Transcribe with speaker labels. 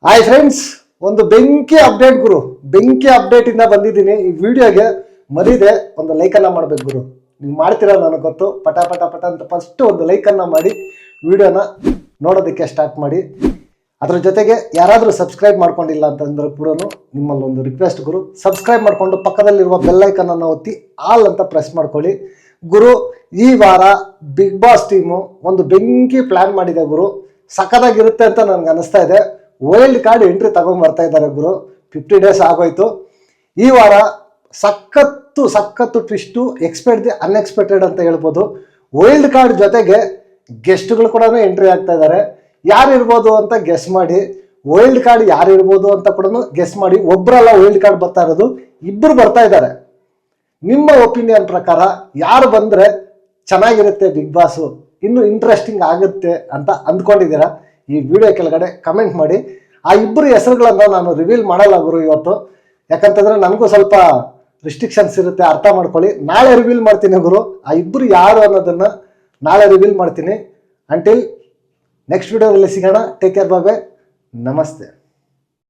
Speaker 1: Hi friends, ಒಂದು ಬೆಂಕಿ update ಗುರು. ಬೆಂಕಿ ಅಪ್ಡೇಟ್ ಇಂದ ಬಂದಿದ್ದೀನಿ. ಈ ವಿಡಿಯೋಗೆ ಮರಿದೆ ಒಂದು ಲೈಕ್ ಅನ್ನ ಮಾಡ್ಬೇಕು ಗುರು. ನೀವು ಮಾಡ್ತೀರಾ ನನಗೆ ಗೊತ್ತು. ಪಟ ಪಟ ಪಟ ಅಂತ ಫಸ್ಟ್ ಒಂದು ಲೈಕ್ ಅನ್ನ ಮಾಡಿ ವಿಡಿಯೋನ ನೋಡೋದಕ್ಕೆ ಸ್ಟಾರ್ಟ್ ಮಾಡಿ. ಅದ್ರ ಜೊತೆಗೆ ಯಾರಾದರೂ ಸಬ್ಸ್ಕ್ರೈಬ್ ಮಾಡ್ಕೊಂಡಿಲ್ಲ ಅಂತಂದ್ರೆ ಕೂಡ ನಿಮ್ಮಲ್ಲಿ ಒಂದು ರಿಕ್ವೆಸ್ಟ್ ಗುರು, ಸಬ್ಸ್ಕ್ರೈಬ್ ಮಾಡ್ಕೊಂಡು ಪಕ್ಕದಲ್ಲಿರುವ ಬೆಲ್ ಐಕನ್ ಅನ್ನು ಒತ್ತಿ ಆಲ್ ಅಂತ ಪ್ರೆಸ್ ಮಾಡ್ಕೊಳ್ಳಿ ಗುರು. ಈ ವಾರ ಬಿಗ್ ಬಾಸ್ ಟೀಮು ಒಂದು ಬೆಂಕಿ ಪ್ಲಾನ್ ಮಾಡಿದೆ ಗುರು. ಸಖತ್ತಾಗಿರುತ್ತೆ ಅಂತ ನನಗೆ ಅನಿಸ್ತಾ ಇದೆ. ವೈಲ್ಡ್ ಕಾರ್ಡ್ ಎಂಟ್ರಿ ತಗೊಂಡ್ಬರ್ತಾ ಇದ್ದಾರೆ ಗುರು. 50 ಡೇಸ್ ಆಗೋಯ್ತು. ಈ ವಾರ ಸಖತ್ತು ಟ್ವಿಸ್ಟು, ಎಕ್ಸ್ಪೆಕ್ಟ್ ದಿ ಅನ್ಎಕ್ಸ್ಪೆಕ್ಟೆಡ್ ಅಂತ ಹೇಳ್ಬೋದು. ವೈಲ್ಡ್ ಕಾರ್ಡ್ ಜೊತೆಗೆ ಗೆಸ್ಟ್ಗಳು ಕೂಡ ಎಂಟ್ರಿ ಆಗ್ತಾ ಇದ್ದಾರೆ. ಯಾರು ಇರ್ಬೋದು ಅಂತ ಗೆಸ್ ಮಾಡಿ. ವೈಲ್ಡ್ ಕಾರ್ಡ್ ಯಾರು ಇರ್ಬೋದು ಅಂತ ಕೂಡ ಗೆಸ್ ಮಾಡಿ. ಒಬ್ಬರಲ್ಲ ವೈಲ್ಡ್ ಕಾರ್ಡ್ ಬರ್ತಾ ಇರೋದು, ಇಬ್ಬರು ಬರ್ತಾ ಇದ್ದಾರೆ. ನಿಮ್ಮ ಒಪಿನಿಯನ್ ಪ್ರಕಾರ ಯಾರು ಬಂದರೆ ಚೆನ್ನಾಗಿರುತ್ತೆ, ಬಿಗ್ ಬಾಸು ಇನ್ನೂ ಇಂಟ್ರೆಸ್ಟಿಂಗ್ ಆಗುತ್ತೆ ಅಂತ ಅಂದ್ಕೊಂಡಿದ್ದೀರಾ? ಈ ವಿಡಿಯೋ ಕೆಳಗಡೆ ಕಮೆಂಟ್ ಮಾಡಿ. ಆ ಇಬ್ಬರು ಹೆಸರುಗಳನ್ನ ನಾನು ರಿವೀಲ್ ಮಾಡಲ್ಲ ಗುರು ಇವತ್ತು, ಯಾಕಂತಂದ್ರೆ ನನಗೂ ಸ್ವಲ್ಪ ರಿಸ್ಟ್ರಿಕ್ಷನ್ಸ್ ಇರುತ್ತೆ, ಅರ್ಥ ಮಾಡ್ಕೊಳ್ಳಿ. ನಾಳೆ ರಿವೀಲ್ ಮಾಡ್ತೀನಿ ಗುರು. ಆ ಇಬ್ಬರು ಯಾರು ಅನ್ನೋದನ್ನ ನಾಳೆ ರಿವೀಲ್ ಮಾಡ್ತೀನಿ. ಅಂಟಿಲ್ ನೆಕ್ಸ್ಟ್ ವಿಡಿಯೋದಲ್ಲಿ ಸಿಗೋಣ. ಟೇಕ್ ಕೇರ್, ಬಾಯ್, ನಮಸ್ತೆ.